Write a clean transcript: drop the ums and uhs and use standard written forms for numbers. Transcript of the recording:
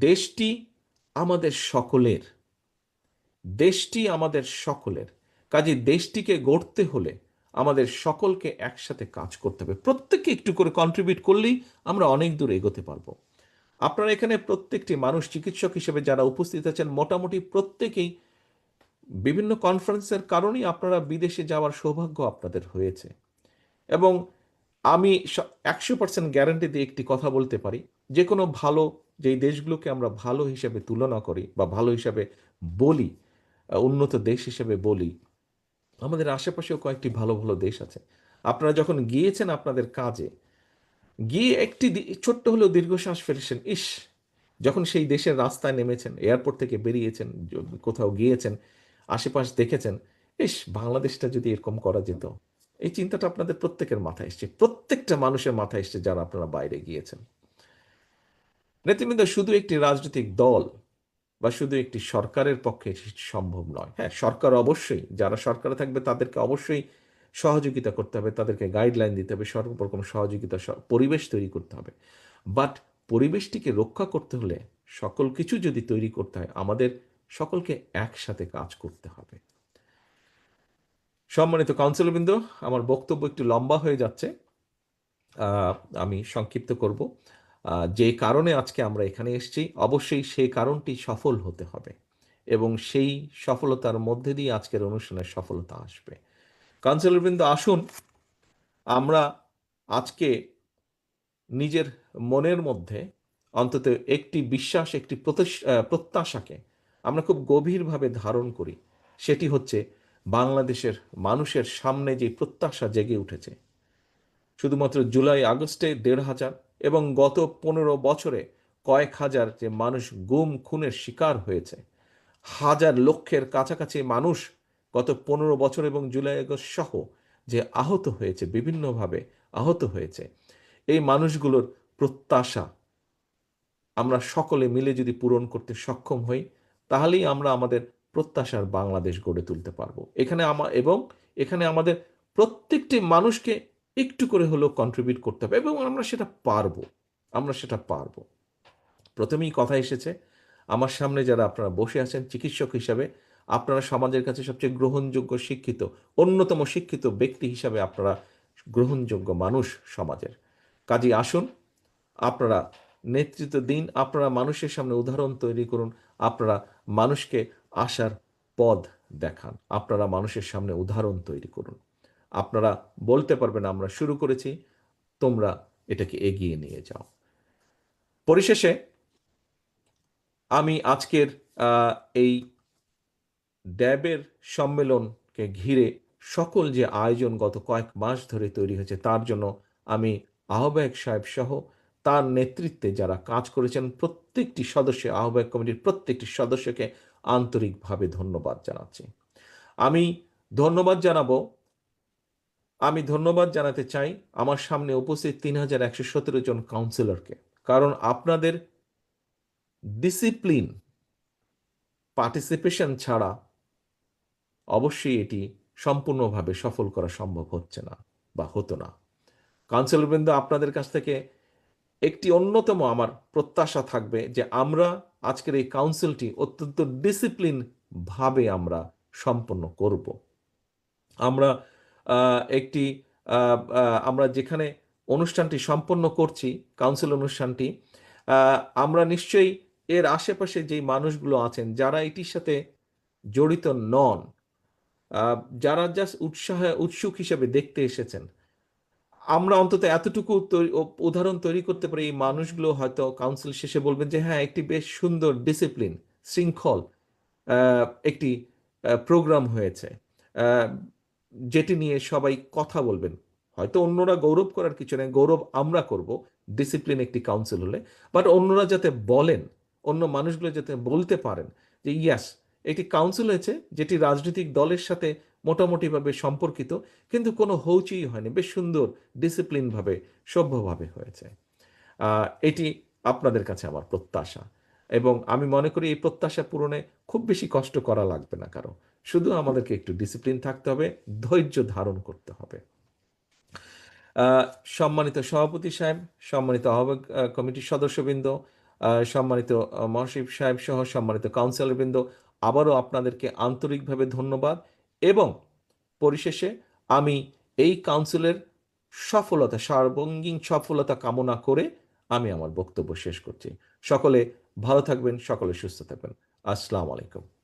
দেশটি আমাদের সকলের, দেশটি আমাদের সকলের। কাজে দেশটিকে গড়তে হলে আমাদের সকলকে একসাথে কাজ করতে হবে, প্রত্যেককে একটু করে কন্ট্রিবিউট করলেই আমরা অনেক দূর এগোতে পারবো। আপনারা এখানে প্রত্যেকটি মানুষ চিকিৎসক হিসেবে যারা উপস্থিত আছেন মোটামুটি প্রত্যেকেই বিভিন্ন কনফারেন্সের কারণেই আপনারা বিদেশে যাওয়ার সৌভাগ্য আপনাদের হয়েছে। এবং আমি 100% গ্যারান্টি দিয়ে একটি কথা বলতে পারি, যে কোনো ভালো, যেই দেশগুলোকে আমরা ভালো হিসেবে তুলনা করি বা ভালো হিসাবে বলি, উন্নত দেশ হিসেবে বলি, আমাদের আশেপাশেও কয়েকটি ভালো ভালো দেশ আছে। আপনারা যখন গিয়েছেন আপনাদের কাজে, গিয়ে একটি ছোট্ট হলেও দীর্ঘশ্বাস ফেলেছেন, ইস, যখন সেই দেশের রাস্তায় নেমেছেন, এয়ারপোর্ট থেকে বেরিয়েছেন, কোথাও গিয়েছেন, আশেপাশ দেখেছেন, ইস, বাংলাদেশটা যদি এরকম করা যেত, এই চিন্তাটা আপনাদের প্রত্যেকের মাথায় এসছে, প্রত্যেকটা মানুষের মাথায় এসছে যারা আপনারা বাইরে গিয়েছেন। নেতৃবৃন্দ, শুধু একটি রাজনৈতিক দল বা শুধু একটি সরকারের পক্ষে সম্ভব নয়। হ্যাঁ, সরকার অবশ্যই, যারা সরকারে থাকবে তাদেরকে অবশ্যই সহযোগিতা করতে হবে, তাদেরকে গাইডলাইন দিতে হবে, সর্বরকম সহযোগিতা, পরিবেশ তৈরি করতে হবে। বাট পরিবেশটিকে রক্ষা করতে হলে সকল কিছু যদি তৈরি করতে হয়, আমাদের সকলকে একসাথে কাজ করতে হবে। সম্মানিত কাউন্সিলরবৃন্দ, আমার বক্তব্য একটু লম্বা হয়ে যাচ্ছে, আমি সংক্ষিপ্ত করব। যে কারণে আজকে আমরা এখানে এসেছি, অবশ্যই সেই কারণটি সফল হতে হবে এবং সেই সফলতার মধ্যে দিয়ে আজকের অনুষ্ঠানের সফলতা আসবে। কাউন্সিলরবৃন্দ, আসুন আমরা আজকে নিজের মনের মধ্যে অন্তত একটি বিশ্বাস, একটি প্রত্যাশাকে আমরা খুব গভীরভাবে ধারণ করি। সেটি হচ্ছে বাংলাদেশের মানুষের সামনে যে প্রত্যাশা জেগে উঠেছে, শুধুমাত্র জুলাই আগস্টে 1,500 এবং গত 15 বছরে কয়েক হাজার যে মানুষ গুম খুনের শিকার হয়েছে, হাজার লক্ষের কাছাকাছি মানুষ গত 15 বছর এবং জুলাই আগস্ট সহ যে আহত হয়েছে, বিভিন্নভাবে আহত হয়েছে, এই মানুষগুলোর প্রত্যাশা আমরা সকলে মিলে যদি পূরণ করতে সক্ষম হই, তাহলেই আমরা আমাদের প্রত্যাশার বাংলাদেশ গড়ে তুলতে পারবো। এখানে আমাদের প্রত্যেকটি মানুষকে একটু করে হলেও কন্ট্রিবিউট করতে হবে এবং আমরা সেটা পারবো, আমরা সেটা পারবো। প্রথমেই কথা এসেছে, আমার সামনে যারা আপনারা বসে আছেন চিকিৎসক হিসাবে, আপনারা সমাজের কাছে সবচেয়ে গ্রহণযোগ্য, শিক্ষিত, অন্যতম শিক্ষিত ব্যক্তি হিসাবে আপনারা গ্রহণযোগ্য মানুষ সমাজের। কাজেই আসুন, আপনারা নেতৃত্ব দিন, আপনারা মানুষের সামনে উদাহরণ তৈরি করুন, আপনারা মানুষকে আশার পথ দেখান, আপনারা মানুষের সামনে উদাহরণ তৈরি করুন। আপনারা বলতে পারবেন আমরা শুরু করেছি, তোমরা এটাকে এগিয়ে নিয়ে যাও। পরিশেষে আমি আজকের এই ড্যাবের সম্মেলনকে ঘিরে সকল যে আয়োজন গত কয়েক মাস ধরে তৈরি হয়েছে, তার জন্য আমি আহ্বায়ক সাহেব সহ তার নেতৃত্বে যারা কাজ করেছেন প্রত্যেকটি সদস্য, আহ্বায়ক কমিটির প্রত্যেকটি সদস্যকে আন্তরিকভাবে ধন্যবাদ জানাচ্ছি। আমি ধন্যবাদ জানাবো, আমি ধন্যবাদ জানাতে চাই আমার সামনে উপস্থিত 3,117 জন কাউন্সিলরকে, কারণ আপনাদের ডিসিপ্লিন, পার্টিসিপেশন ছাড়া অবশ্যই এটি সম্পূর্ণভাবে সফল করা সম্ভব হচ্ছে না বা হতো না। কাউন্সিলরবৃন্দ, আপনাদের কাছ থেকে একটি অন্যতম আমার প্রত্যাশা থাকবে যে আমরা আজকের এই কাউন্সিলটি অত্যন্ত ডিসিপ্লিন ভাবে আমরা সম্পন্ন করব। আমরা একটি আমরা যেখানে অনুষ্ঠানটি সম্পন্ন করছি, কাউন্সিল অনুষ্ঠানটি, আমরা নিশ্চয়ই এর আশেপাশে যেই মানুষগুলো আছেন যারা এটির সাথে জড়িত নন, যারা জাস্ট উৎসুক হিসেবে দেখতে এসেছেন, আমরা অন্তত এতটুকু উদাহরণ তৈরি করতে পারি, এই মানুষগুলো হয়তো কাউন্সিল শেষে বলবেন যে হ্যাঁ, একটি বেশ সুন্দর ডিসিপ্লিন, শৃঙ্খল একটি প্রোগ্রাম হয়েছে, আহ, যেটি নিয়ে সবাই কথা বলবেন। হয়তো অন্যরা গৌরব করার কিছু নেই, গৌরব আমরা করব ডিসিপ্লিন একটি কাউন্সিল হলে, বাট অন্যরা যাতে বলেন, অন্য মানুষগুলো যাতে বলতে পারেন যে ইয়াস, একটি কাউন্সিল হয়েছে যেটি রাজনৈতিক দলের সাথে মোটামুটিভাবে সম্পর্কিত, কিন্তু কোনো হৌচিই হয়নি, বেশ সুন্দর ডিসিপ্লিনভাবে, সভ্যভাবে হয়েছে। এটি আপনাদের কাছে আমার প্রত্যাশা এবং আমি মনে করি এই প্রত্যাশা পূরণে খুব বেশি কষ্ট করা লাগবে না কারো, শুধু আমাদেরকে একটু ডিসিপ্লিন থাকতে হবে, ধৈর্য ধারণ করতে হবে। সম্মানিত সভাপতি সাহেব, সম্মানিত আহ্বায়ক কমিটির সদস্যবৃন্দ, সম্মানিত মহাসচিব সাহেব সহ সম্মানিত কাউন্সিলরবৃন্দ, আবারও আপনাদেরকে আন্তরিকভাবে ধন্যবাদ। এবং পরিশেষে আমি এই কাউন্সিলের সফলতা, সার্বঙ্গীন সফলতা কামনা করে আমি আমার বক্তব্য শেষ করছি। সকলে ভালো থাকবেন, সকলে সুস্থ থাকবেন। আসসালামু আলাইকুম।